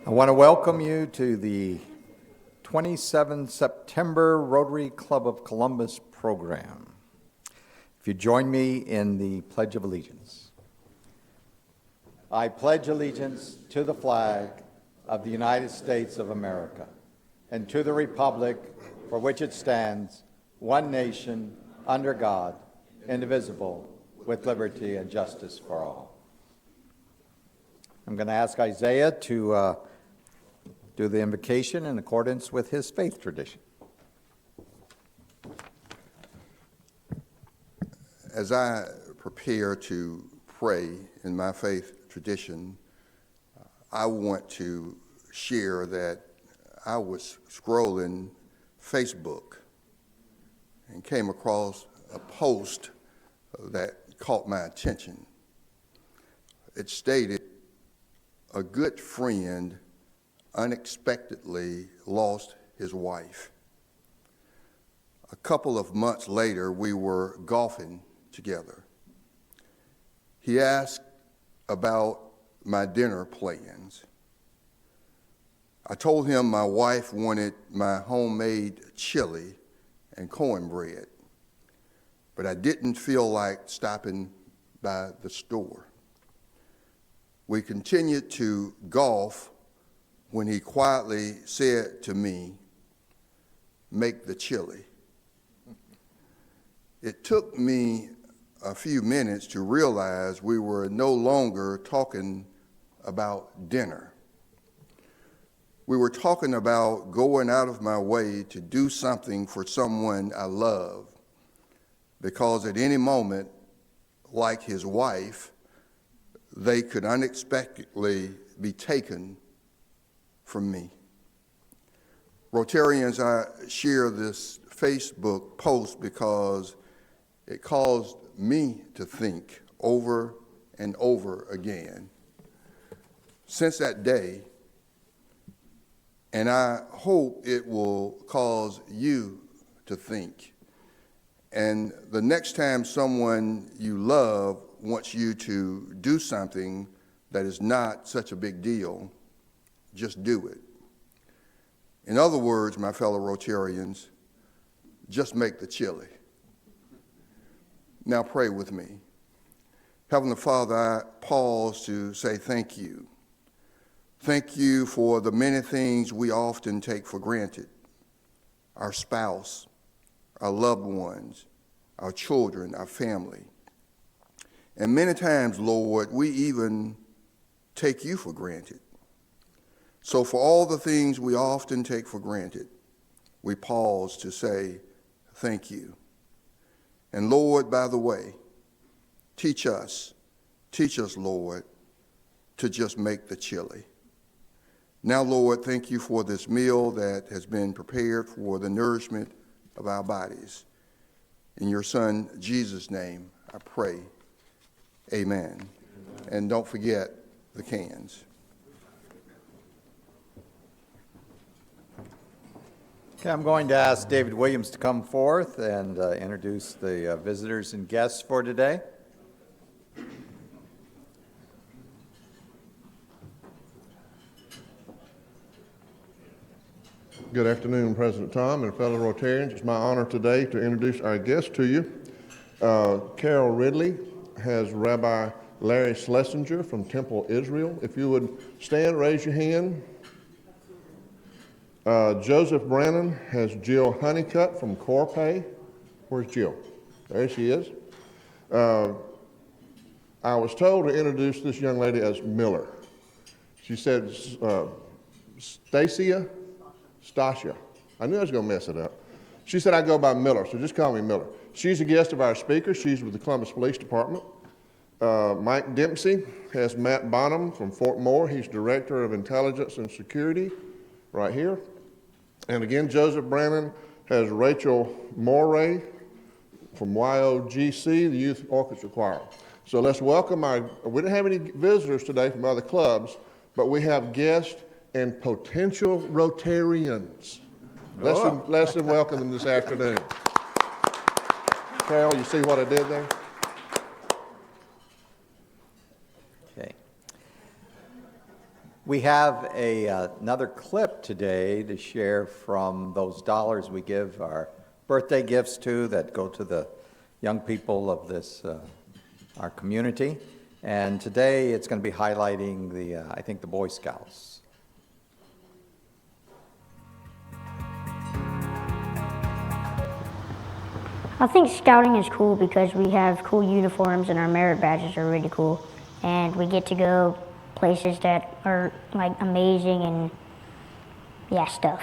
I want to welcome you to the 27 September Rotary Club of Columbus program. If you join me in the Pledge of Allegiance. I pledge allegiance to the flag of the United States of America and to the republic for which it stands, one nation, under God, indivisible, with liberty and justice for all. I'm going to ask Isaiah to do the invocation in accordance with his faith tradition. As I prepare to pray in my faith tradition, I want to share that I was scrolling Facebook and came across a post that caught my attention. It stated, "A good friend unexpectedly lost his wife. A couple of months later, we were golfing together. He asked about my dinner plans. I told him my wife wanted my homemade chili and cornbread, but I didn't feel like stopping by the store. We continued to golf when he quietly said to me, 'Make the chili.' It took me a few minutes to realize we were no longer talking about dinner. We were talking about going out of my way to do something for someone I love, because at any moment, like his wife, they could unexpectedly be taken from me." Rotarians, I share this Facebook post because it caused me to think over and over again. Since that day, and I hope it will cause you to think, and the next time someone you love wants you to do something that is not such a big deal, just do it. In other words, my fellow Rotarians, just make the chili. Now pray with me. Heavenly Father, I pause to say thank you. Thank you for the many things we often take for granted. Our spouse, our loved ones, our children, our family. And many times, Lord, we even take you for granted. So for all the things we often take for granted, we pause to say thank you. And Lord, by the way, teach us, Lord, to just make the chili. Now, Lord, thank you for this meal that has been prepared for the nourishment of our bodies. In your Son, Jesus' name, I pray. Amen. And don't forget the cans. Okay, I'm going to ask David Williams to come forth and introduce the visitors and guests for today. Good afternoon, President Tom and fellow Rotarians. It's my honor today to introduce our guests to you. Carol Ridley has Rabbi Larry Schlesinger from Temple, Israel. If you would stand, raise your hand. Joseph Brannon has Jill Honeycutt from Corpay. Where's Jill? There she is. I was told to introduce this young lady as Miller. She said Stasia. I knew I was going to mess it up. She said I go by Miller, so just call me Miller. She's a guest of our speaker. She's with the Columbus Police Department. Mike Dempsey has Matt Bonham from Fort Moore. He's Director of Intelligence and Security right here. And again, Joseph Brannon has Rachel Moray from YOGC, the Youth Orchestra Choir. So let's welcome we didn't have any visitors today from other clubs, but we have guests and potential Rotarians. Let's welcome them this afternoon. Carol, you see what I did there? Okay. We have another clip today to share from those dollars we give our birthday gifts to that go to the young people of this our community. And today it's going to be highlighting I think the Boy Scouts. I think scouting is cool because we have cool uniforms and our merit badges are really cool. And we get to go places that are like amazing and that stuff.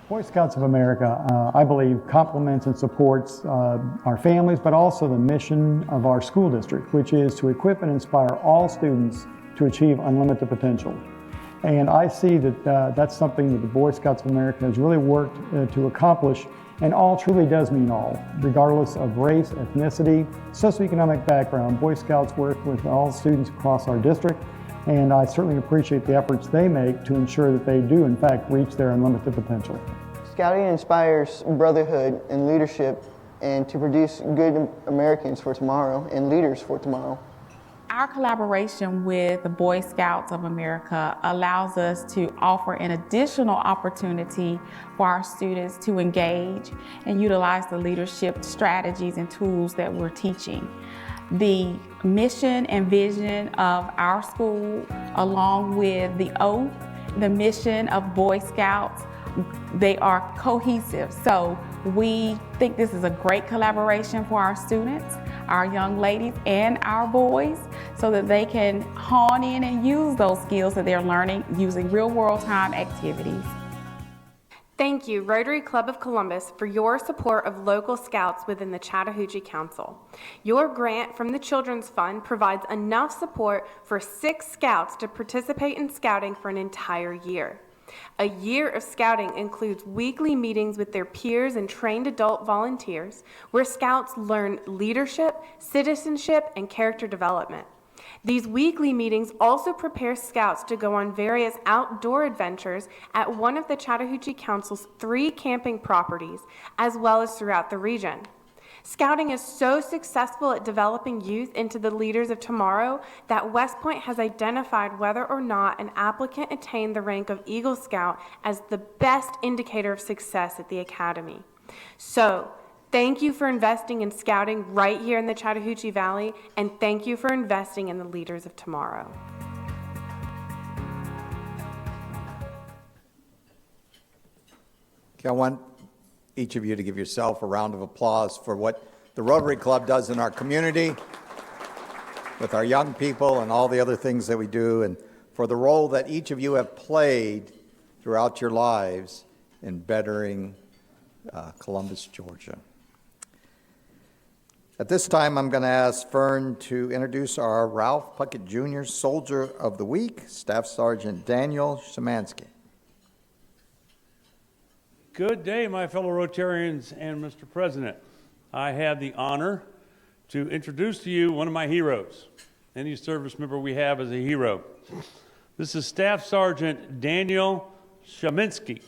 Boy Scouts of America, I believe, complements and supports our families, but also the mission of our school district, which is to equip and inspire all students to achieve unlimited potential. And I see that that's something that the Boy Scouts of America has really worked to accomplish, and all truly does mean all, regardless of race, ethnicity, socioeconomic background. Boy Scouts work with all students across our district, and I certainly appreciate the efforts they make to ensure that they do, in fact, reach their unlimited potential. Scouting inspires brotherhood and leadership and to produce good Americans for tomorrow and leaders for tomorrow. Our collaboration with the Boy Scouts of America allows us to offer an additional opportunity for our students to engage and utilize the leadership strategies and tools that we're teaching. The mission and vision of our school, along with the oath, the mission of Boy Scouts, they are cohesive. So we think this is a great collaboration for our students, our young ladies and our boys, so that they can hone in and use those skills that they're learning using real-world time activities. Thank you, Rotary Club of Columbus, for your support of local scouts within the Chattahoochee Council. Your grant from the Children's Fund provides enough support for 6 scouts to participate in scouting for an entire year. A year of scouting includes weekly meetings with their peers and trained adult volunteers, where scouts learn leadership, citizenship, and character development. These weekly meetings also prepare scouts to go on various outdoor adventures at one of the Chattahoochee Council's 3 camping properties, as well as throughout the region. Scouting is so successful at developing youth into the leaders of tomorrow that West Point has identified whether or not an applicant attained the rank of Eagle Scout as the best indicator of success at the Academy. So, thank you for investing in scouting right here in the Chattahoochee Valley, and thank you for investing in the leaders of tomorrow. Okay, I want each of you to give yourself a round of applause for what the Rotary Club does in our community with our young people and all the other things that we do, and for the role that each of you have played throughout your lives in bettering Columbus, Georgia. At this time, I'm going to ask Fern to introduce our Ralph Puckett Jr. Soldier of the Week, Staff Sergeant Daniel Szymanski. Good day, my fellow Rotarians and Mr. President. I have the honor to introduce to you one of my heroes. Any service member we have is a hero. This is Staff Sergeant Daniel Szymanski.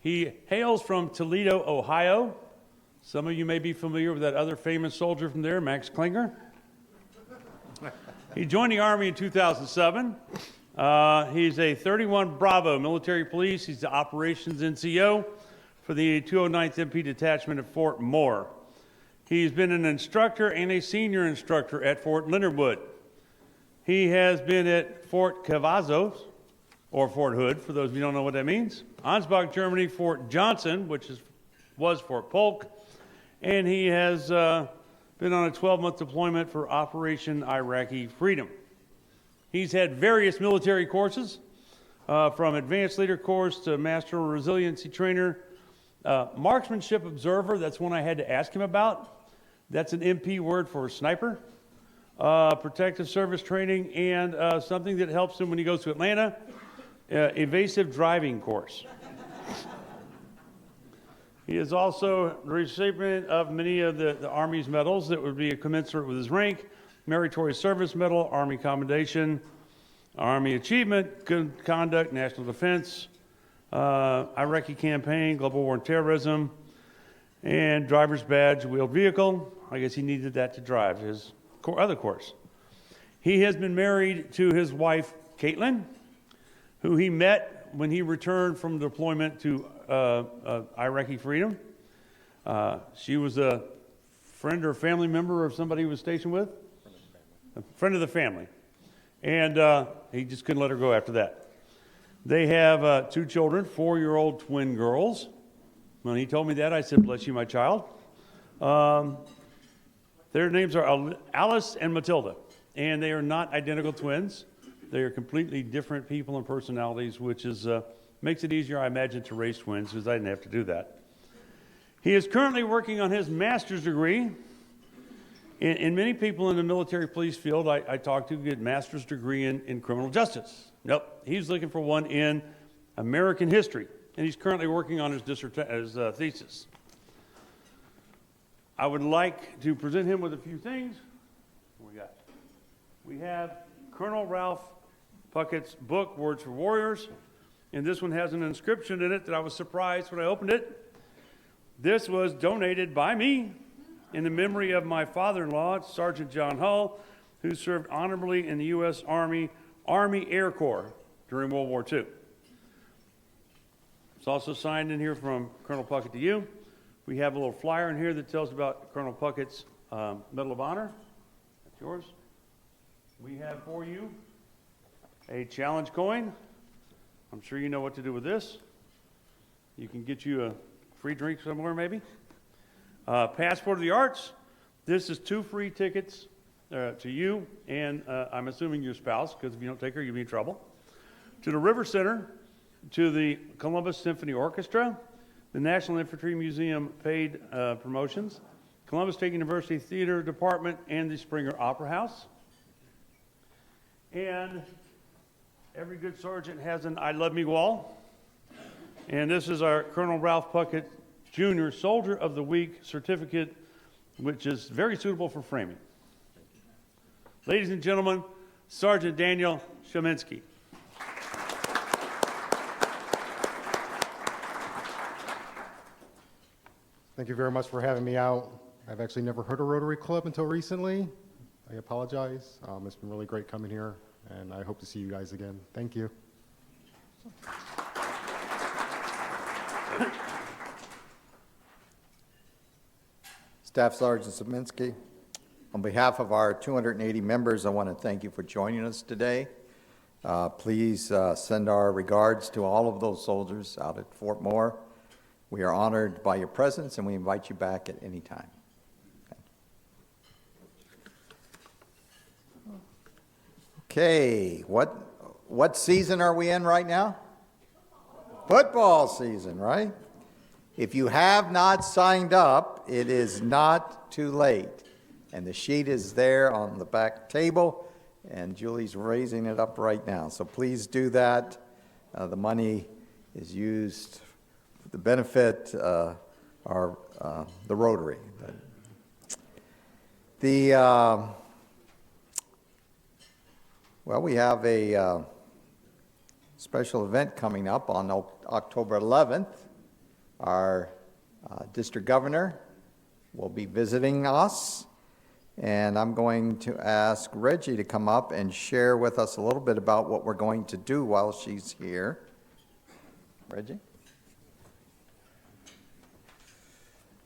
He hails from Toledo, Ohio. Some of you may be familiar with that other famous soldier from there, Max Klinger. He joined the Army in 2007. He's a 31 Bravo military police. He's the operations NCO for the 209th MP detachment at Fort Moore. He's been an instructor and a senior instructor at Fort Leonard Wood. He has been at Fort Cavazos, or Fort Hood, for those of you who don't know what that means, Ansbach, Germany, Fort Johnson, which was Fort Polk, and he has been on a 12-month deployment for Operation Iraqi Freedom. He's had various military courses, from Advanced Leader Course to Master Resiliency Trainer. Marksmanship Observer, that's one I had to ask him about. That's an MP word for sniper. Protective Service Training, and something that helps him when he goes to Atlanta, Evasive Driving Course. He is also the recipient of many of the Army's medals that would be commensurate with his rank: Meritorious Service Medal, Army Commendation, Army Achievement, Good Conduct, National Defense, Iraqi Campaign, Global War and Terrorism, and Driver's Badge, Wheeled Vehicle. I guess he needed that to drive his other course. He has been married to his wife, Caitlin, who he met when he returned from deployment to Iraqi Freedom. She was a friend or family member of somebody he was stationed with? A friend of the family. And he just couldn't let her go after that. They have 2 children, 4-year-old twin girls. When he told me that, I said, bless you, my child. Their names are Alice and Matilda, and they are not identical twins. They are completely different people and personalities, which is makes it easier, I imagine, to raise twins, because I didn't have to do that. He is currently working on his master's degree. And many people in the military police field I talk to get master's degree in criminal justice. Nope, he's looking for one in American history, and he's currently working on his thesis. I would like to present him with a few things. We have Colonel Ralph Puckett's book, Words for Warriors, and this one has an inscription in it that I was surprised when I opened it. This was donated by me in the memory of my father-in-law, Sergeant John Hull, who served honorably in the U.S. Army Air Corps during World War II. It's also signed in here from Colonel Puckett to you. We have a little flyer in here that tells about Colonel Puckett's Medal of Honor. That's yours. We have for you a challenge coin. I'm sure you know what to do with this. You can get you a free drink somewhere, maybe. Passport of the Arts. This is 2 free tickets to you and I'm assuming your spouse, because if you don't take her, you'll be in trouble. To the River Center, to the Columbus Symphony Orchestra, the National Infantry Museum paid promotions, Columbus State University Theater Department, and the Springer Opera House. And every good sergeant has an I Love Me wall. And this is our Colonel Ralph Puckett Jr. Soldier of the Week certificate, which is very suitable for framing. Ladies and gentlemen, Sergeant Daniel Sheminsky. Thank you very much for having me out. I've actually never heard of Rotary Club until recently. I apologize. It's been really great coming here, and I hope to see you guys again. Thank you. Staff Sergeant Szymanski, on behalf of our 280 members, I want to thank you for joining us today. Please send our regards to all of those soldiers out at Fort Moore. We are honored by your presence, and we invite you back at any time. Okay, what season are we in right now? Football season, right? If you have not signed up, it is not too late. And the sheet is there on the back table, and Julie's raising it up right now. So please do that. The money is used for the benefit the Rotary. Well, we have a special event coming up on October 11th. Our district governor will be visiting us, and I'm going to ask Reggie to come up and share with us a little bit about what we're going to do while she's here. Reggie?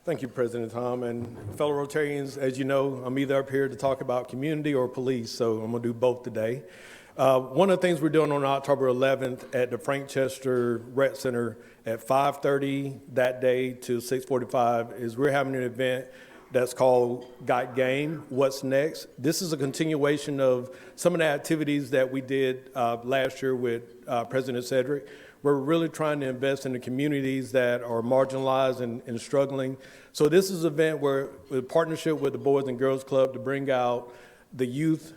Thank you, President Tom. And fellow Rotarians, as you know, I'm either up here to talk about community or police, so I'm going to do both today. One of the things we're doing on October 11th at the Frank Chester Rec Center at 5:30 that day to 6:45 is we're having an event that's called Got Game, What's Next? This is a continuation of some of the activities that we did last year with President Cedric. We're really trying to invest in the communities that are marginalized and struggling. So this is an event where, with partnership with the Boys and Girls Club, to bring out the youth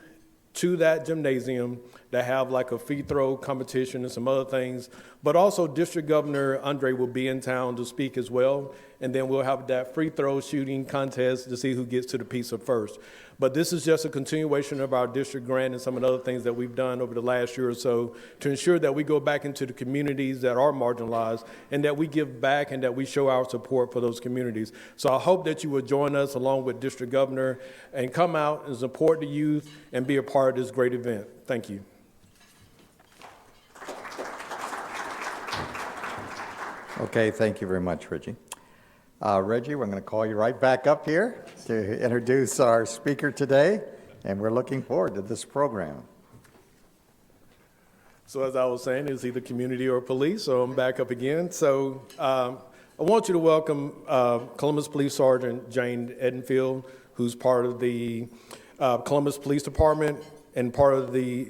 to that gymnasium that have like a free throw competition and some other things. But also District Governor Andre will be in town to speak as well. And then we'll have that free throw shooting contest to see who gets to the pizza first. But this is just a continuation of our district grant and some of the other things that we've done over the last year or so to ensure that we go back into the communities that are marginalized and that we give back and that we show our support for those communities. So I hope that you will join us along with District Governor and come out and support the youth and be a part of this great event. Thank you. Okay, thank you very much, Reggie. Reggie, we're going to call you right back up here to introduce our speaker today, and we're looking forward to this program. So as I was saying, it's either community or police, so I'm back up again. So I want you to welcome Columbus Police Sergeant Jane Edenfield, who's part of the Columbus Police Department and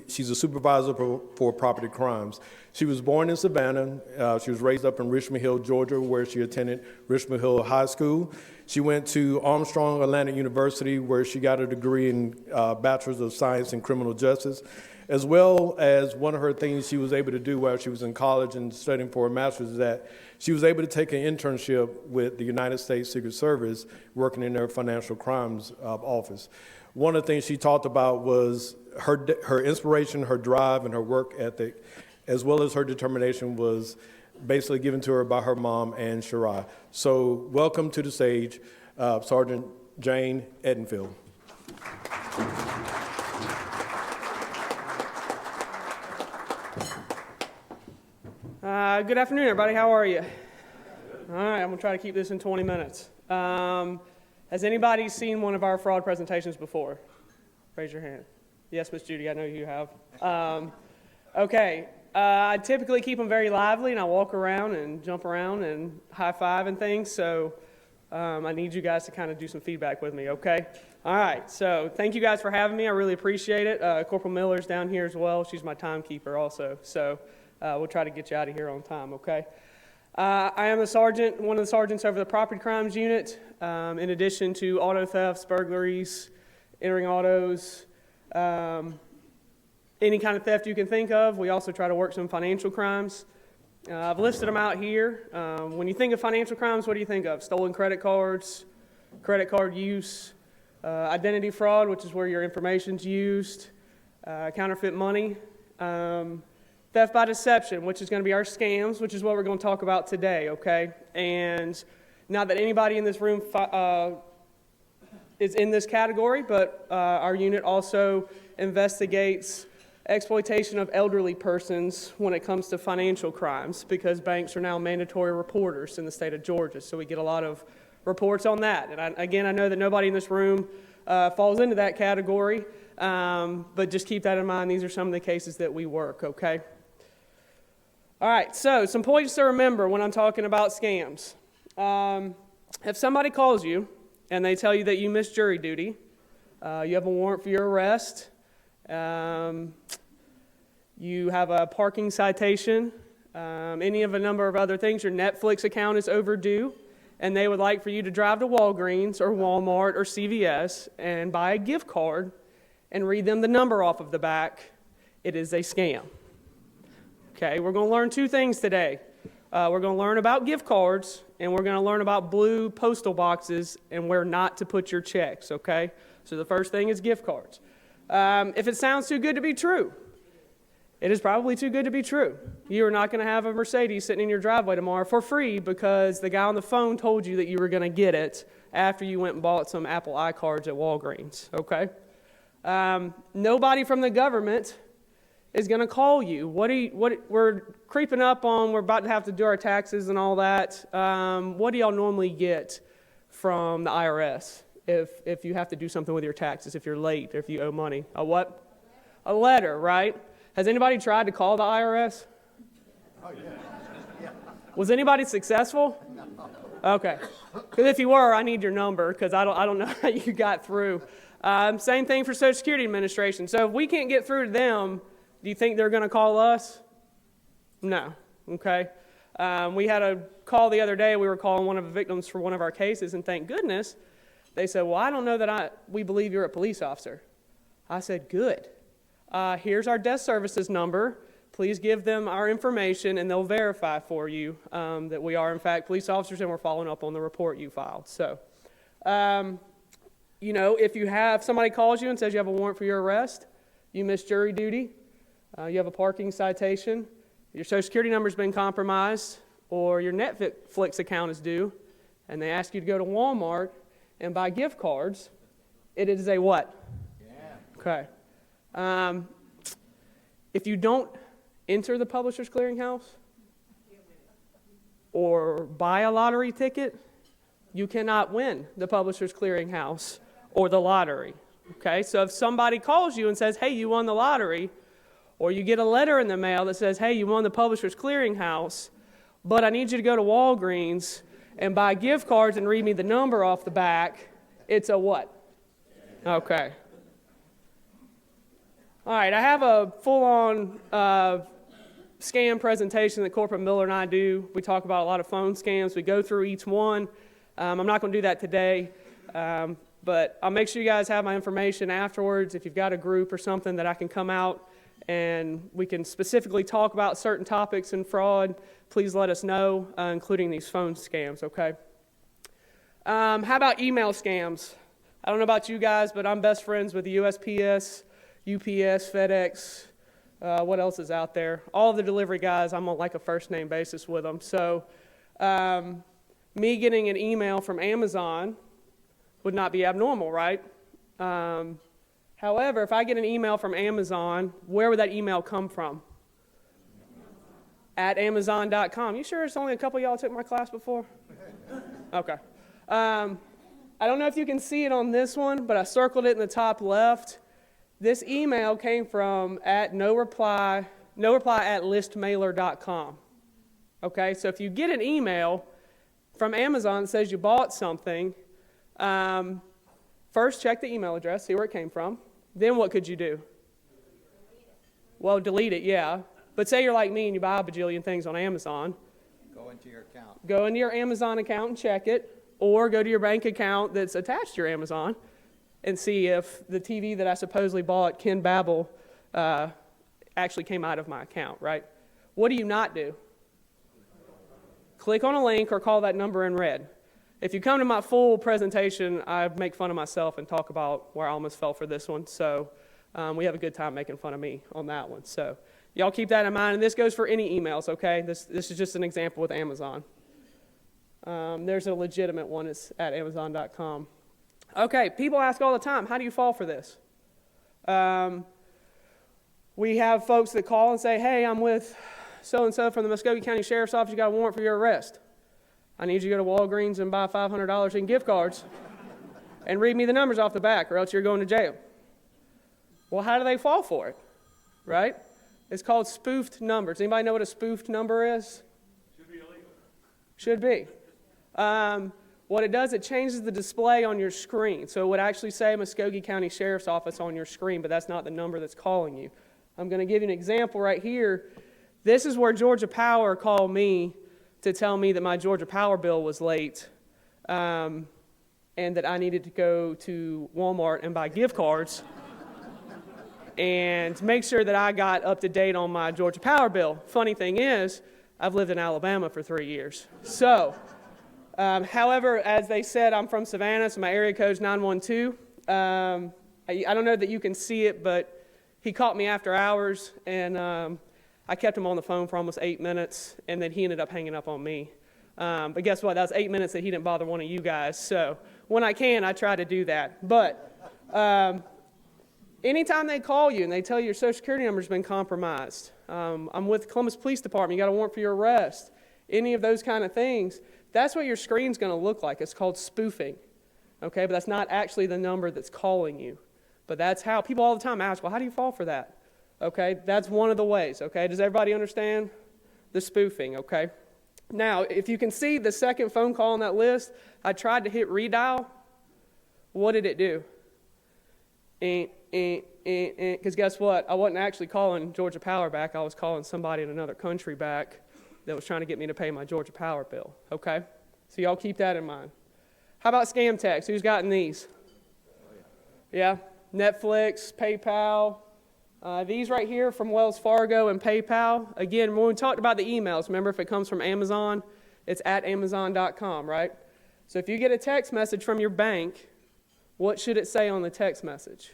she's a supervisor for property crimes. She was born in Savannah. She was raised up in Richmond Hill, Georgia, where she attended Richmond Hill High School. She went to Armstrong Atlantic University, where she got a degree in Bachelor's of Science in Criminal Justice, as well as one of her things she was able to do while she was in college and studying for a master's is that she was able to take an internship with the United States Secret Service, working in their financial crimes office. One of the things she talked about was her inspiration, her drive, and her work ethic, as well as her determination, was basically given to her by her mom and Shirai. So welcome to the stage, Sergeant Jane Edenfield. Good afternoon, everybody. How are you? All right, I'm going to try to keep this in 20 minutes. Has anybody seen one of our fraud presentations before? Raise your hand. Yes, Miss Judy, I know you have. Okay, I typically keep them very lively, and I walk around and jump around and high-five and things, so I need you guys to kind of do some feedback with me, okay? All right, so thank you guys for having me. I really appreciate it. Corporal Miller's down here as well. She's my timekeeper also, so we'll try to get you out of here on time, okay? I am a sergeant, one of the sergeants over the property crimes unit, in addition to auto thefts, burglaries, entering autos, any kind of theft you can think of. We also try to work some financial crimes. I've listed them out here. When you think of financial crimes, what do you think of? Stolen credit cards, credit card use, identity fraud, which is where your information's used, counterfeit money, theft by deception, which is going to be our scams, which is what we're going to talk about today, okay? And not that anybody in this room is in this category, but our unit also investigates exploitation of elderly persons when it comes to financial crimes, because banks are now mandatory reporters in the state of Georgia, so we get a lot of reports on that. And again, I know that nobody in this room falls into that category, but just keep that in mind. These are some of the cases that we work, okay? All right, so some points to remember when I'm talking about scams. If somebody calls you and they tell you that you missed jury duty, you have a warrant for your arrest, you have a parking citation, any of a number of other things, your Netflix account is overdue, and they would like for you to drive to Walgreens or Walmart or CVS and buy a gift card and read them the number off of the back, it is a scam. Okay, we're going to learn two things today. We're going to learn about gift cards, and we're going to learn about blue postal boxes and where not to put your checks, okay? So the first thing is gift cards. If it sounds too good to be true, it is probably too good to be true. You are not going to have a Mercedes sitting in your driveway tomorrow for free because the guy on the phone told you that you were going to get it after you went and bought some Apple iCards at Walgreens, okay? Nobody from the government is going to call you. We're creeping up on, we're about to have to do our taxes and all that. What do y'all normally get from the IRS if you have to do something with your taxes, if you're late, if you owe money? A what? A letter, right? Has anybody tried to call the IRS? Oh, yeah. Was anybody successful? No. Okay. Because if you were, I need your number because I don't know how you got through. Same thing for Social Security Administration. So if we can't get through to them, do you think they're going to call us? No. Okay. We had a call the other day. We were calling one of the victims for one of our cases, and thank goodness, they said, well, I don't know that we believe you're a police officer. I said, good. Here's our desk services number. Please give them our information, and they'll verify for you that we are, in fact, police officers, and we're following up on the report you filed. So, you know, if you have somebody calls you and says you have a warrant for your arrest, you missed jury duty, you have a parking citation, your Social Security number's been compromised, or your Netflix account is due, and they ask you to go to Walmart and buy gift cards, it is a what? Yeah. Okay. If you don't enter the Publishers Clearinghouse, or buy a lottery ticket, you cannot win the Publishers Clearinghouse or the lottery. Okay, so if somebody calls you and says, hey, you won the lottery, or you get a letter in the mail that says, hey, you won the Publishers Clearinghouse, but I need you to go to Walgreens and buy gift cards and read me the number off the back, it's a what? Okay. All right, I have a full-on scam presentation that Corporal Miller and I do. We talk about a lot of phone scams. We go through each one. I'm not going to do that today, but I'll make sure you guys have my information afterwards. If you've got a group or something that I can come out and we can specifically talk about certain topics in fraud, please let us know, including these phone scams, okay? How about email scams? I don't know about you guys, but I'm best friends with the USPS, UPS, FedEx, what else is out there? All of the delivery guys, I'm on like a first name basis with them. So me getting an email from Amazon would not be abnormal, right? However, if I get an email from Amazon, where would that email come from? At Amazon.com. You sure it's only a couple of y'all took my class before? Okay. I don't know if you can see it on this one, but I circled it in the top left. This email came from at no reply at listmailer.com. Okay, so if you get an email from Amazon that says you bought something, first check the email address, see where it came from. Then what could you do? Well, delete it, yeah. But say you're like me and you buy a bajillion things on Amazon. Go into your account. Go into your Amazon account and check it, or go to your bank account that's attached to your Amazon and see if the TV that I supposedly bought, Ken Babel, actually came out of my account, right? What do you not do? Click on a link or call that number in red. If you come to my full presentation, I make fun of myself and talk about where I almost fell for this one. So we have a good time making fun of me on that one. So y'all keep that in mind. And this goes for any emails, okay? This is just an example with Amazon. There's a legitimate one. It's at Amazon.com. Okay, people ask all the time, how do you fall for this? We have folks that call and say, hey, I'm with so-and-so from the Muskogee County Sheriff's Office. You got a warrant for your arrest. I need you to go to Walgreens and buy $500 in gift cards and read me the numbers off the back, or else you're going to jail. Well, how do they fall for it, right? It's called spoofed numbers. Anybody know what a spoofed number is? Should be illegal. Should be. What it does, it changes the display on your screen. So it would actually say Muskogee County Sheriff's Office on your screen, but that's not the number that's calling you. I'm going to give you an example right here. This is where Georgia Power called me to tell me that my Georgia Power bill was late, and that I needed to go to Walmart and buy gift cards and make sure that I got up to date on my Georgia Power bill. Funny thing is, I've lived in Alabama for 3 years. So, however, as they said, I'm from Savannah, so my area code's 912. I don't know that you can see it, but he caught me after hours, and I kept him on the phone for almost 8 minutes, and then he ended up hanging up on me. But guess what? That was 8 minutes that he didn't bother one of you guys. So when I can, I try to do that. But anytime they call you and they tell you your Social Security number's been compromised, I'm with Columbus Police Department, you got a warrant for your arrest, any of those kind of things, that's what your screen's going to look like. It's called spoofing. Okay, but that's not actually the number that's calling you. But that's how people all the time ask, well, how do you fall for that? Okay, that's one of the ways, okay? Does everybody understand the spoofing, okay? Now, if you can see the second phone call on that list, I tried to hit redial. What did it do? Because guess what? I wasn't actually calling Georgia Power back. I was calling somebody in another country back that was trying to get me to pay my Georgia Power bill, okay? So y'all keep that in mind. How about scam texts? Who's gotten these? Yeah, Netflix, PayPal. These right here from Wells Fargo and PayPal. Again, when we talked about the emails, remember if it comes from Amazon, it's at Amazon.com, right? So if you get a text message from your bank, what should it say on the text message?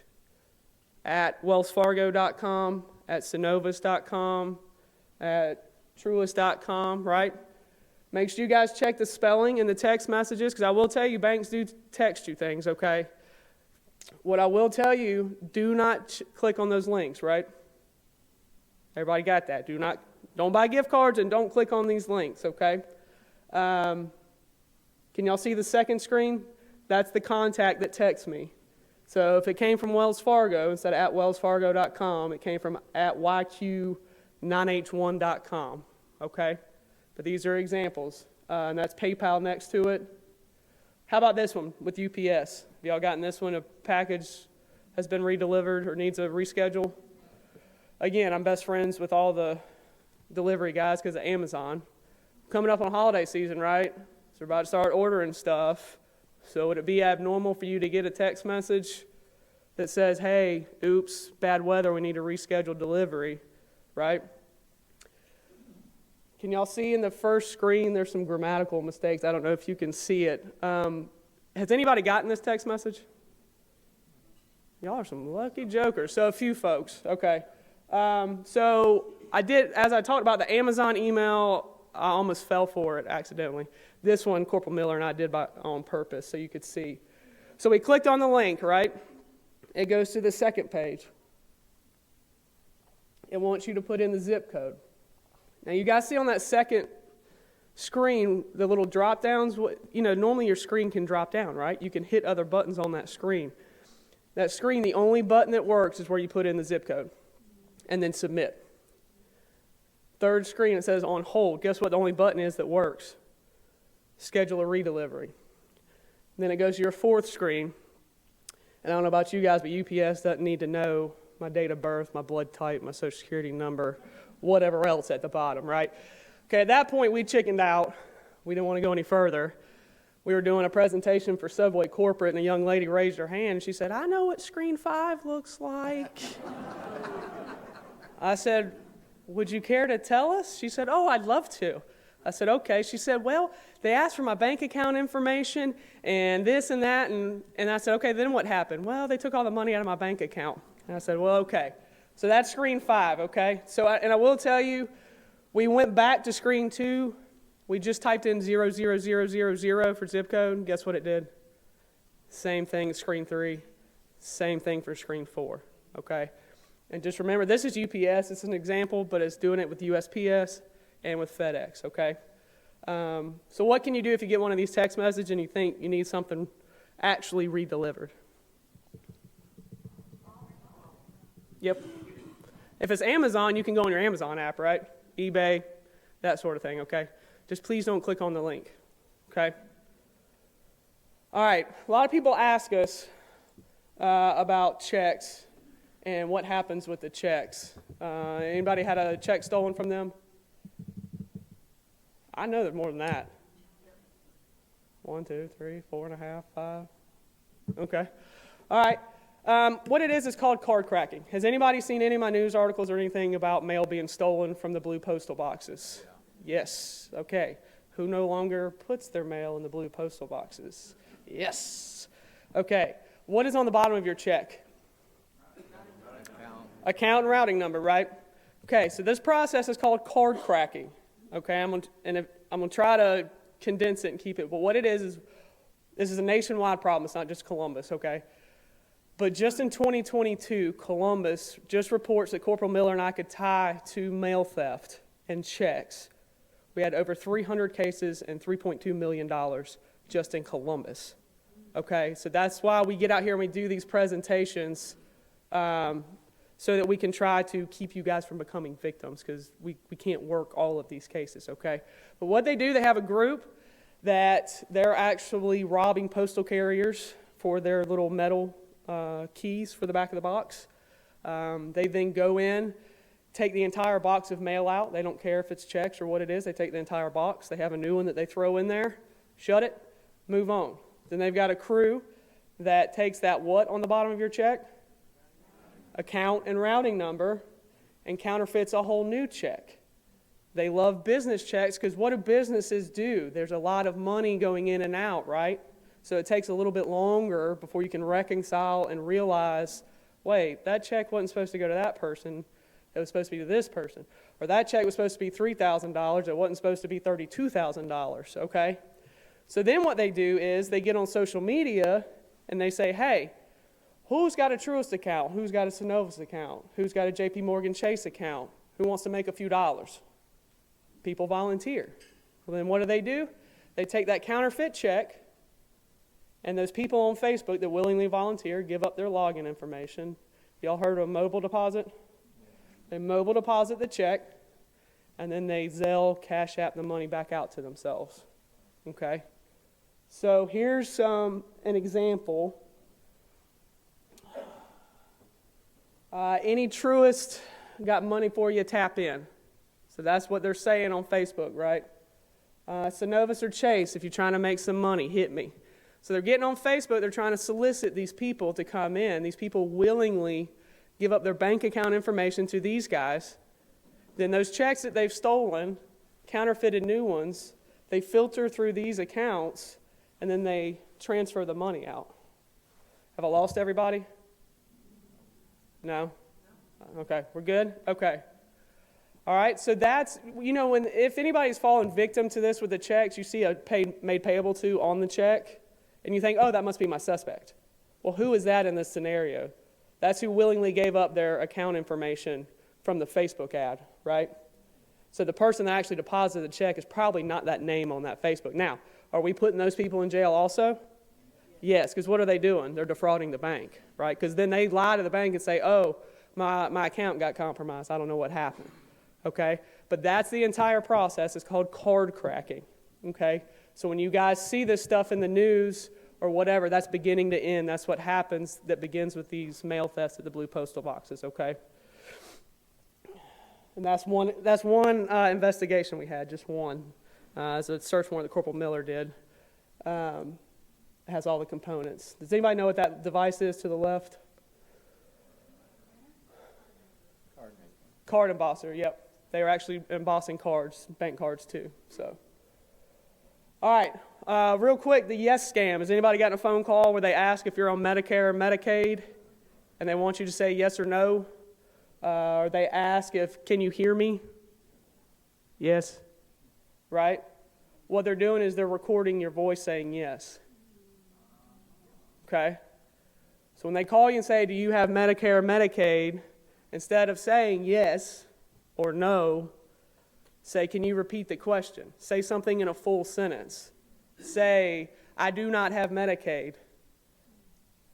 At WellsFargo.com, at Synovus.com, at Truist.com, right? Make sure you guys check the spelling in the text messages, because I will tell you, banks do text you things, okay? What I will tell you, do not click on those links, right? Everybody got that? Don't buy gift cards and don't click on these links, okay? Can y'all see the second screen? That's the contact that texts me. So if it came from Wells Fargo, instead of at wellsfargo.com, it came from at yq9h1.com, okay? But these are examples, and that's PayPal next to it. How about this one with UPS? Have y'all gotten this one? A package has been redelivered or needs a reschedule? Again, I'm best friends with all the delivery guys because of Amazon. Coming up on holiday season, right? So we're about to start ordering stuff. So would it be abnormal for you to get a text message that says, hey, oops, bad weather, we need to reschedule delivery, right? Can y'all see in the first screen there's some grammatical mistakes? I don't know if you can see it. Has anybody gotten this text message? Y'all are some lucky jokers. So a few folks, okay. So I did, as I talked about the Amazon email, I almost fell for it accidentally. This one, Corporal Miller and I did on purpose so you could see. So we clicked on the link, right? It goes to the second page. It wants you to put in the zip code. Now you guys see on that second screen the little drop downs. You know, normally your screen can drop down, right? You can hit other buttons on that screen. That screen, the only button that works is where you put in the zip code and then submit. Third screen, it says on hold. Guess what the only button is that works? Schedule a redelivery. Then it goes to your fourth screen. And I don't know about you guys, but UPS doesn't need to know my date of birth, my blood type, my social security number, whatever else at the bottom, right? Okay, at that point, we chickened out. We didn't want to go any further. We were doing a presentation for Subway Corporate, and a young lady raised her hand, and she said, I know what screen 5 looks like. I said, would you care to tell us? She said, oh, I'd love to. I said, okay. She said, well, they asked for my bank account information and this and that. And I said, okay, then what happened? Well, they took all the money out of my bank account. And I said, well, okay. So that's screen 5, okay? So, and I will tell you, we went back to screen 2. We just typed in 00000 for zip code. And guess what it did? Same thing as screen 3. Same thing for screen 4, okay? And just remember, this is UPS. It's an example, but it's doing it with USPS and with FedEx, okay? So what can you do if you get one of these text messages and you think you need something actually redelivered? Yep. If it's Amazon, you can go on your Amazon app, right? eBay, that sort of thing, okay? Just please don't click on the link, okay? All right, a lot of people ask us about checks and what happens with the checks. Anybody had a check stolen from them? I know there's more than that. 1, 2, 3, 4.5, 5. Okay. All right. What it is called card cracking. Has anybody seen any of my news articles or anything about mail being stolen from the blue postal boxes? Yeah. Yes. Okay. Who no longer puts their mail in the blue postal boxes? Yes. Okay. What is on the bottom of your check? Account and routing number, right? Okay, so this process is called card cracking. Okay, I'm gonna try to condense it and keep it. But what it is this is a nationwide problem. It's not just Columbus, okay? But just in 2022, Columbus just reports that Corporal Miller and I could tie to mail theft and checks. We had over 300 cases and $3.2 million just in Columbus. Okay, so that's why we get out here and we do these presentations so that we can try to keep you guys from becoming victims, because we can't work all of these cases, okay? But what they do, they have a group that they're actually robbing postal carriers for their little metal keys for the back of the box. They then go in, take the entire box of mail out. They don't care if it's checks or what it is. They take the entire box. They have a new one that they throw in there, shut it, move on. Then they've got a crew that takes that what on the bottom of your check? Account and routing number, and counterfeits a whole new check. They love business checks because what do businesses do? There's a lot of money going in and out, right? So it takes a little bit longer before you can reconcile and realize, wait, that check wasn't supposed to go to that person. It was supposed to be to this person. Or that check was supposed to be $3,000. It wasn't supposed to be $32,000, okay? So then what they do is they get on social media and they say, hey, who's got a Truist account? Who's got a Synovus account? Who's got a JP Morgan Chase account? Who wants to make a few dollars? People volunteer. Well, then what do? They take that counterfeit check, and those people on Facebook that willingly volunteer give up their login information. Y'all heard of a mobile deposit? They mobile deposit the check, and then they Zelle, Cash App the money back out to themselves. Okay? So here's an example. Any truist got money for you, tap in. So that's what they're saying on Facebook, right? Synovus or Chase, if you're trying to make some money, hit me. So they're getting on Facebook, they're trying to solicit these people to come in. These people willingly give up their bank account information to these guys. Then those checks that they've stolen, counterfeited new ones, they filter through these accounts, and then they transfer the money out. Have I lost everybody? No? Okay, we're good? Okay. All right, so that's, if anybody's fallen victim to this with the checks, you see a made payable to on the check, and you think, oh, that must be my suspect. Well, who is that in this scenario? That's who willingly gave up their account information from the Facebook ad, right? So the person that actually deposited the check is probably not that name on that Facebook. Now, are we putting those people in jail also? Yes, because what are they doing? They're defrauding the bank, right? Because then they lie to the bank and say, oh, my account got compromised. I don't know what happened, okay? But that's the entire process. It's called card cracking, okay? So when you guys see this stuff in the news or whatever, that's beginning to end. That's what happens that begins with these mail thefts at the blue postal boxes, okay? And that's one investigation we had, just one. It's a search warrant that Corporal Miller did. It has all the components. Does anybody know what that device is to the left? Card embosser, yep. They were actually embossing cards, bank cards too. So, all right, real quick, the yes scam. Has anybody gotten a phone call where they ask if you're on Medicare or Medicaid, and they want you to say yes or no? Or they ask can you hear me? Yes, right? What they're doing is they're recording your voice saying yes. Okay? So when they call you and say, do you have Medicare or Medicaid, instead of saying yes or no, say, can you repeat the question? Say something in a full sentence. Say, I do not have Medicaid.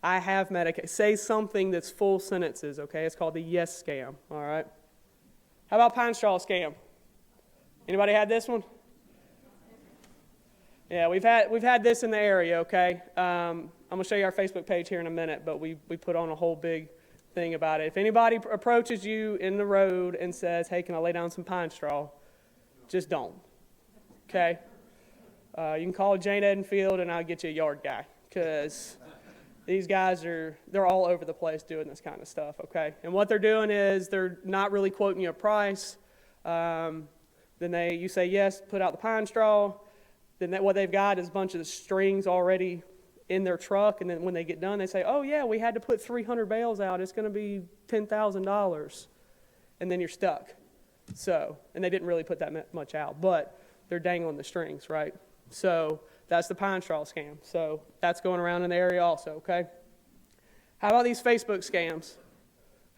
I have Medicaid. Say something that's full sentences, okay? It's called the yes scam, all right? How about pine straw scam? Anybody had this one? Yeah, we've had this in the area, okay? I'm going to show you our Facebook page here in a minute, but we put on a whole big thing about it. If anybody approaches you in the road and says, hey, can I lay down some pine straw? Just don't, okay? You can call Jane Edenfield and I'll get you a yard guy, because these guys they're all over the place doing this kind of stuff, okay? And what they're doing is they're not really quoting you a price. Then you say yes, put out the pine straw. Then what they've got is a bunch of strings already in their truck, and then when they get done, they say, oh yeah, we had to put 300 bales out. It's going to be $10,000. And then you're stuck. So, and they didn't really put that much out, but they're dangling the strings, right? So that's the pine straw scam. So that's going around in the area also, okay? How about these Facebook scams?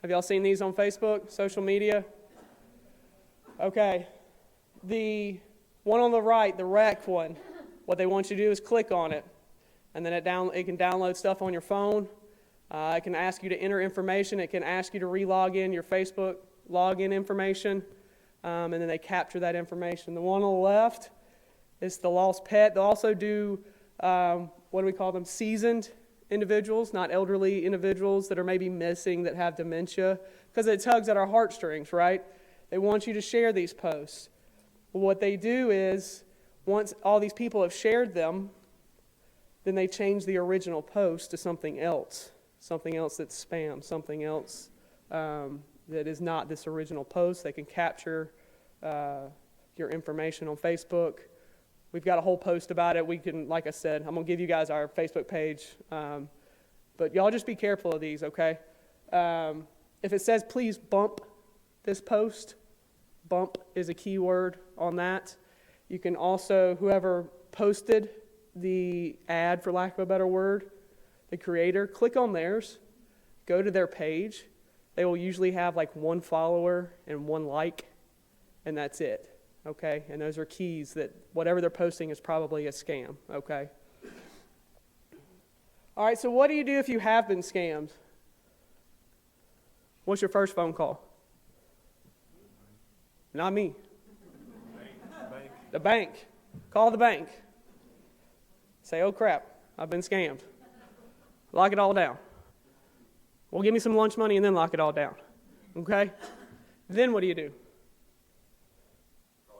Have y'all seen these on Facebook, social media? Okay. The one on the right, the rec one, what they want you to do is click on it, and then it can download stuff on your phone. It can ask you to enter information. It can ask you to re-log in your Facebook login information, and then they capture that information. The one on the left is the lost pet. They'll also do, what do we call them, seasoned individuals, not elderly individuals that are maybe missing, that have dementia, because it tugs at our heartstrings, right? They want you to share these posts. What they do is, once all these people have shared them, then they change the original post to something else that's spam, something else that is not this original post. They can capture your information on Facebook. We've got a whole post about it. We can, like I said, I'm going to give you guys our Facebook page. But y'all just be careful of these, okay? If it says, please bump this post, bump is a key word on that. You can also, whoever posted the ad, for lack of a better word, the creator, click on theirs, go to their page. They will usually have like one follower and one like, and that's it. okay? And those are keys that whatever they're posting is probably a scam, okay? All right, so what do you do if you have been scammed? What's your first phone call? Not me. The bank. Call the bank. Say, oh crap, I've been scammed. Lock it all down. Well, give me some lunch money and then lock it all down. Okay? Then what do?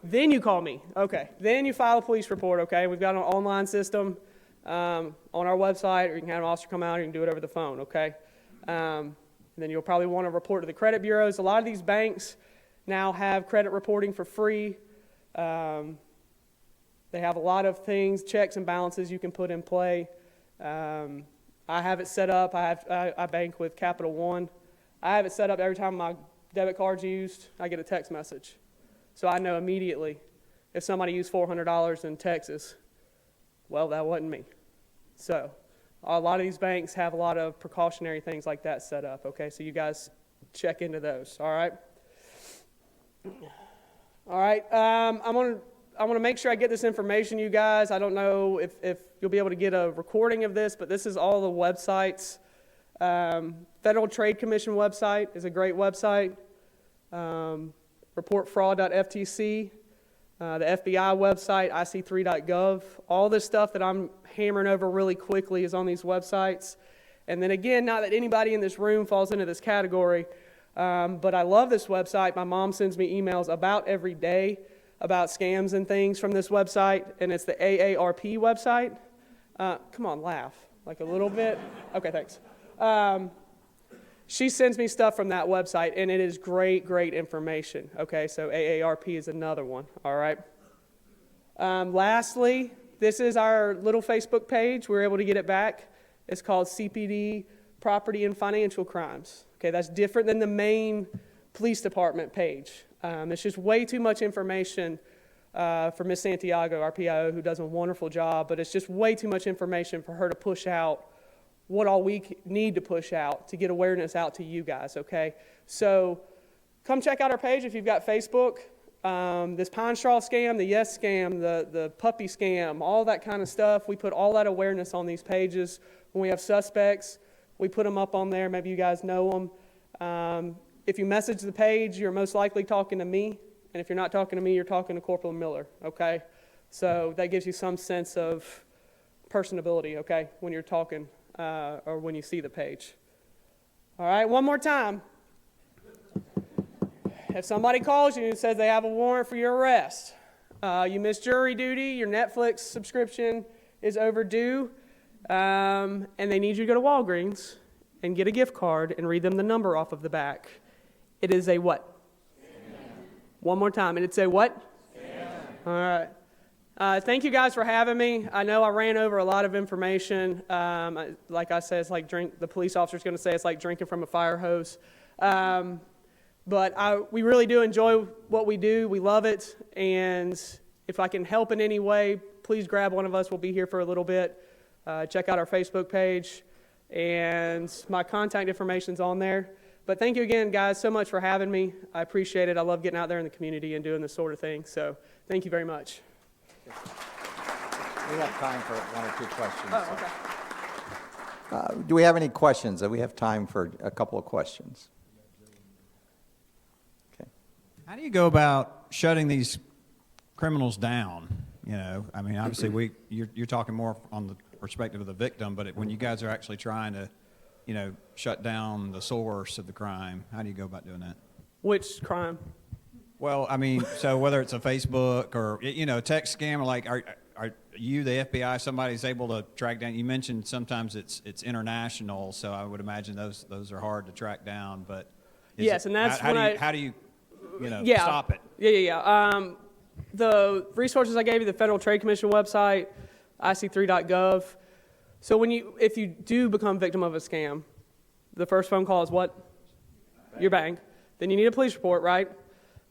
Then you call me. Okay. Then you file a police report, okay? We've got an online system on our website, or you can have an officer come out, or you can do it over the phone, okay? Then you'll probably want to report to the credit bureaus. A lot of these banks now have credit reporting for free. They have a lot of things, checks and balances you can put in play. I have it set up. I bank with Capital One. I have it set up every time my debit card's used, I get a text message. So I know immediately if somebody used $400 in Texas, well, that wasn't me. So a lot of these banks have a lot of precautionary things like that set up, okay? So you guys check into those, all right? All right, I want to make sure I get this information, you guys. I don't know if you'll be able to get a recording of this, but this is all the websites. Federal Trade Commission website is a great website. Reportfraud.ftc. The FBI website, ic3.gov. All this stuff that I'm hammering over really quickly is on these websites. And then again, not that anybody in this room falls into this category, but I love this website. My mom sends me emails about every day about scams and things from this website, and it's the AARP website. Come on, laugh. Like a little bit? Okay, thanks. She sends me stuff from that website, and it is great, great information. Okay, so AARP is another one, all right? Lastly, this is our little Facebook page. We're able to get it back. It's called CPD Property and Financial Crimes. Okay, that's different than the main police department page. It's just way too much information for Miss Santiago, our PIO, who does a wonderful job, but it's just way too much information for her to push out what all we need to push out to get awareness out to you guys, okay? So come check out our page if you've got Facebook. This pine straw scam, the yes scam, the puppy scam, all that kind of stuff, we put all that awareness on these pages. When we have suspects, we put them up on there. Maybe you guys know them. If you message the page, you're most likely talking to me. And if you're not talking to me, you're talking to Corporal Miller, okay? So that gives you some sense of personability, okay, when you're talking or when you see the page. All right, one more time. If somebody calls you and says they have a warrant for your arrest, you missed jury duty, your Netflix subscription is overdue, and they need you to go to Walgreens and get a gift card and read them the number off of the back. It is a what? One more time, and it's a what? All right. Thank you guys for having me. I know I ran over a lot of information. Like I said, it's like the police officer's going to say it's like drinking from a fire hose. But we really do enjoy what we do. We love it. And if I can help in any way, please grab one of us. We'll be here for a little bit. Check out our Facebook page. And my contact information's on there. But thank you again, guys, so much for having me. I appreciate it. I love getting out there in the community and doing this sort of thing. So thank you very much. We have time for one or two questions. Oh, okay. Do we have any questions? We have time for a couple of questions. Okay. How do you go about shutting these criminals down? You know, I mean, obviously you're talking more on the perspective of the victim, but when you guys are actually trying to, you know, shut down the source of the crime, how do you go about doing that? Which crime? Well, I mean, so whether it's a Facebook or, you know, text scam, or like, are you, the FBI, somebody's able to track down? You mentioned sometimes it's international, so I would imagine those are hard to track down. But yes, and that's how do you stop it? Yeah. The resources I gave you, the Federal Trade Commission website, ic3.gov. So if you do become victim of a scam, the first phone call is what? Your bank. Then you need a police report, right?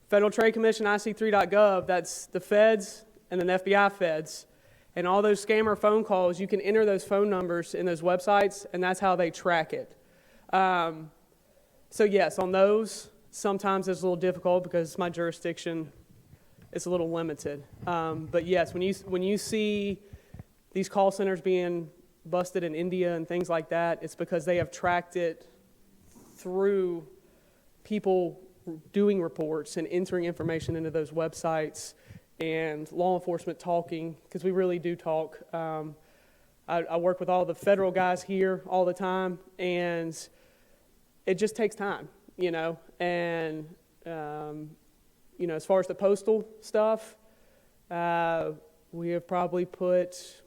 Federal Trade Commission, ic3.gov, that's the feds and then FBI feds. And all those scammer phone calls, you can enter those phone numbers in those websites, and that's how they track it. So yes, on those, sometimes it's a little difficult because my jurisdiction it's a little limited. But yes, when you see these call centers being busted in India and things like that, it's because they have tracked it through people doing reports and entering information into those websites and law enforcement talking, because we really do talk. I work with all the federal guys here all the time, and it just takes time, and as far as the postal stuff, we have probably put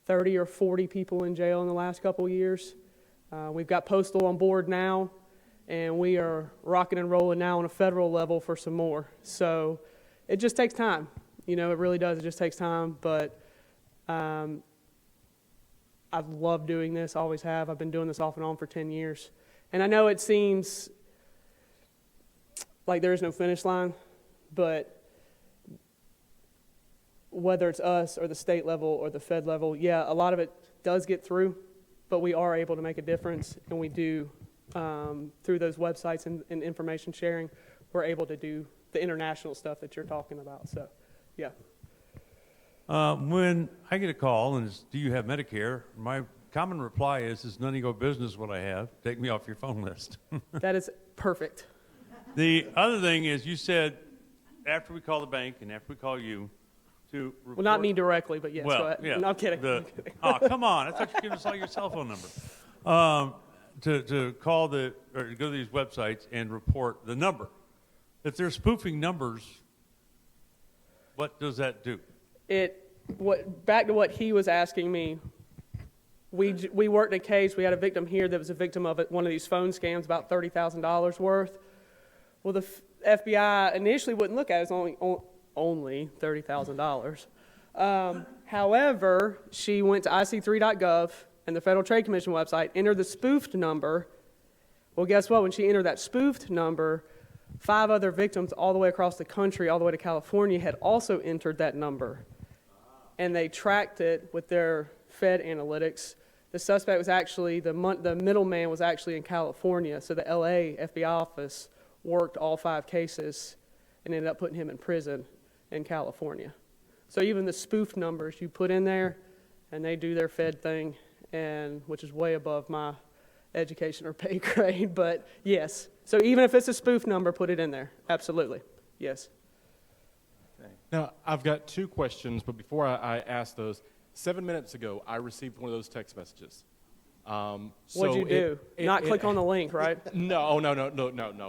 30 or 40 people in jail in the last couple of years. We've got postal on board now, and we are rocking and rolling now on a federal level for some more. So it just takes time. It really does. It just takes time. But I've loved doing this, always have. I've been doing this off and on for 10 years. And I know it seems like there is no finish line, but whether it's us or the state level or the Fed level, yeah, a lot of it does get through, but we are able to make a difference, and we do through those websites and information sharing. We're able to do the international stuff that you're talking about. So, yeah. When I get a call and it's, do you have Medicare? My common reply is none of your business what I have. Take me off your phone list. That is perfect. The other thing is you said after we call the bank and after we call you to report. Well, not me directly, but yes. Well, go ahead. yeah. No, I'm kidding. Oh, come on. I thought you were giving us all your cell phone number. To call or to go to these websites and report the number. If they're spoofing numbers, what does that do? Back to what he was asking me, we worked a case. We had a victim here that was a victim of one of these phone scams, about $30,000 worth. Well, the FBI initially wouldn't look at it as only $30,000. However, she went to ic3.gov and the Federal Trade Commission website, entered the spoofed number. Well, guess what? When she entered that spoofed number, 5 other victims all the way across the country, all the way to California, had also entered that number. And they tracked it with their Fed analytics. The suspect was actually, the middleman was actually in California, so the LA FBI office worked all 5 cases and ended up putting him in prison in California. So even the spoofed numbers you put in there, and they do their Fed thing, and which is way above my education or pay grade, but yes. So even if it's a spoof number, put it in there. Absolutely. Yes. Now, I've got 2 questions, but before I ask those, 7 minutes ago, I received one of those text messages. What'd you do? Not click on the link, right? No.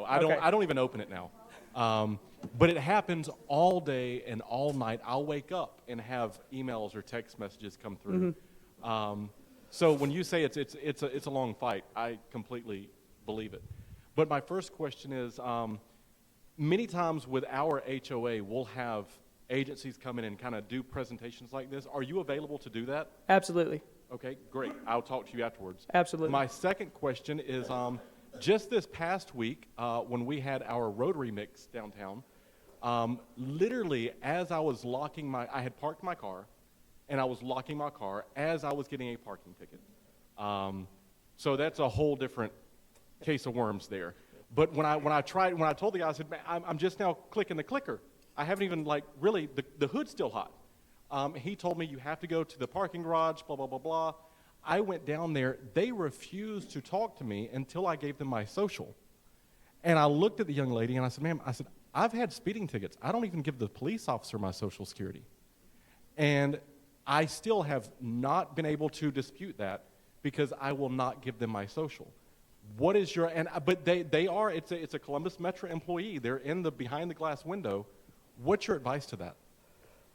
I don't even open it now. But it happens all day and all night. I'll wake up and have emails or text messages come through. Mm-hmm. So when you say it's a long fight, I completely believe it. But my first question is, many times with our HOA, we'll have agencies come in and kind of do presentations like this. Are you available to do that? Absolutely. Okay, great. I'll talk to you afterwards. Absolutely. My second question is, just this past week, when we had our Rotary Mix downtown, literally as I was I had parked my car, and I was locking my car as I was getting a parking ticket. So that's a whole different case of worms there. But when I told the guy, I said, I'm just now clicking the clicker. I haven't even really, the hood's still hot. He told me you have to go to the parking garage, blah, blah, blah, blah. I went down there. They refused to talk to me until I gave them my social. And I looked at the young lady and I said, ma'am, I've had speeding tickets. I don't even give the police officer my Social Security. And I still have not been able to dispute that because I will not give them my social. What is your, but they are, it's a Columbus Metro employee. They're in the behind the glass window. What's your advice to that?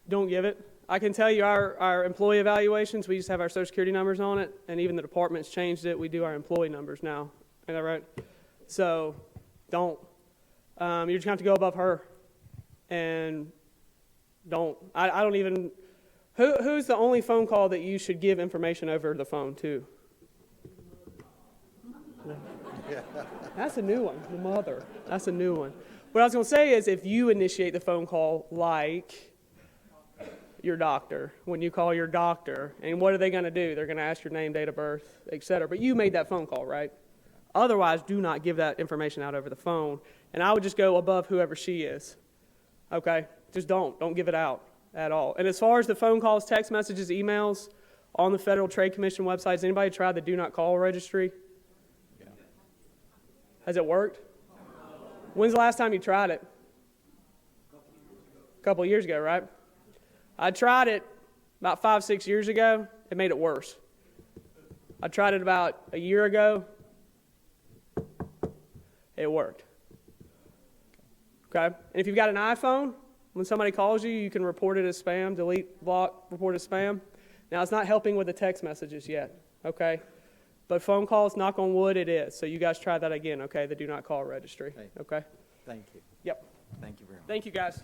Don't give it. I can tell you our employee evaluations, we just have our Social Security numbers on it, and even the department's changed it. We do our employee numbers now. Is that right? So don't. You're just going to have to go above her. And don't. I don't even. Who's the only phone call that you should give information over the phone to? That's a new one. The mother. That's a new one. What I was going to say is if you initiate the phone call like your doctor, when you call your doctor, and what are they going to do? They're going to ask your name, date of birth, et cetera. But you made that phone call, right? Otherwise, do not give that information out over the phone. And I would just go above whoever she is. Okay? Just don't give it out at all. And as far as the phone calls, text messages, emails on the Federal Trade Commission website, has anybody tried the do not call registry? Has it worked? When's the last time you tried it? A couple years ago, right? I tried it about 5-6 years ago. It made it worse. I tried it about a year ago. It worked. Okay? And if you've got an iPhone, when somebody calls you, you can report it as spam, delete, block, report as spam. Now, it's not helping with the text messages yet, okay? But phone calls, knock on wood, it is. So you guys try that again, okay? The do not call registry, okay? Thank you. Yep. Thank you very much. Thank you, guys.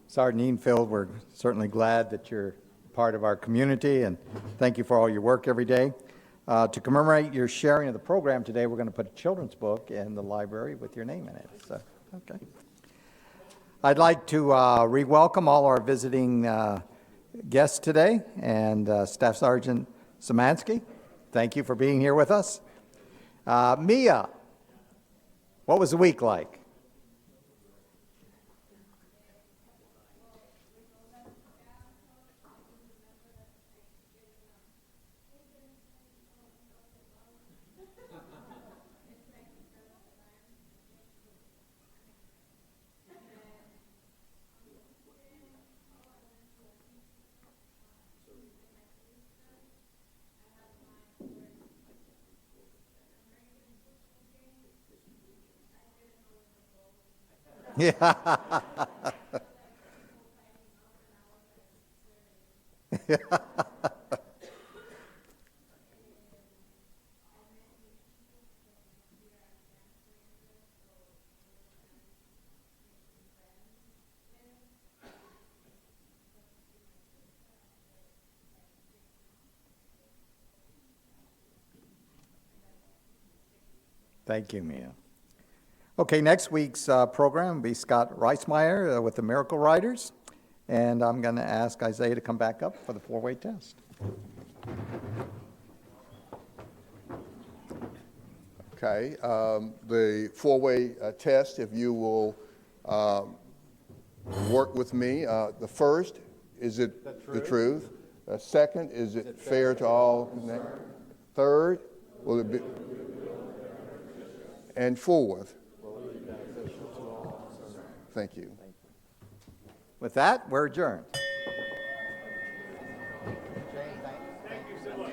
Sergeant Edenfield, we're certainly glad that you're part of our community, and thank you for all your work every day. To commemorate your sharing of the program today, we're going to put a children's book in the library with your name in it. So, okay. I'd like to re-welcome all our visiting guests today, and Staff Sergeant Szymanski, thank you for being here with us. Mia, what was the week like? Yeah. Thank you, Mia. Okay, next week's program will be Scott Reismeyer with the Miracle Riders, and I'm going to ask Isaiah to come back up for the four-way test. Okay, the four-way test, if you will work with me. The first, is it the truth? Second, is it fair to all? Third, will it be? And fourth? Thank you. With that, we're adjourned. Thank you so much.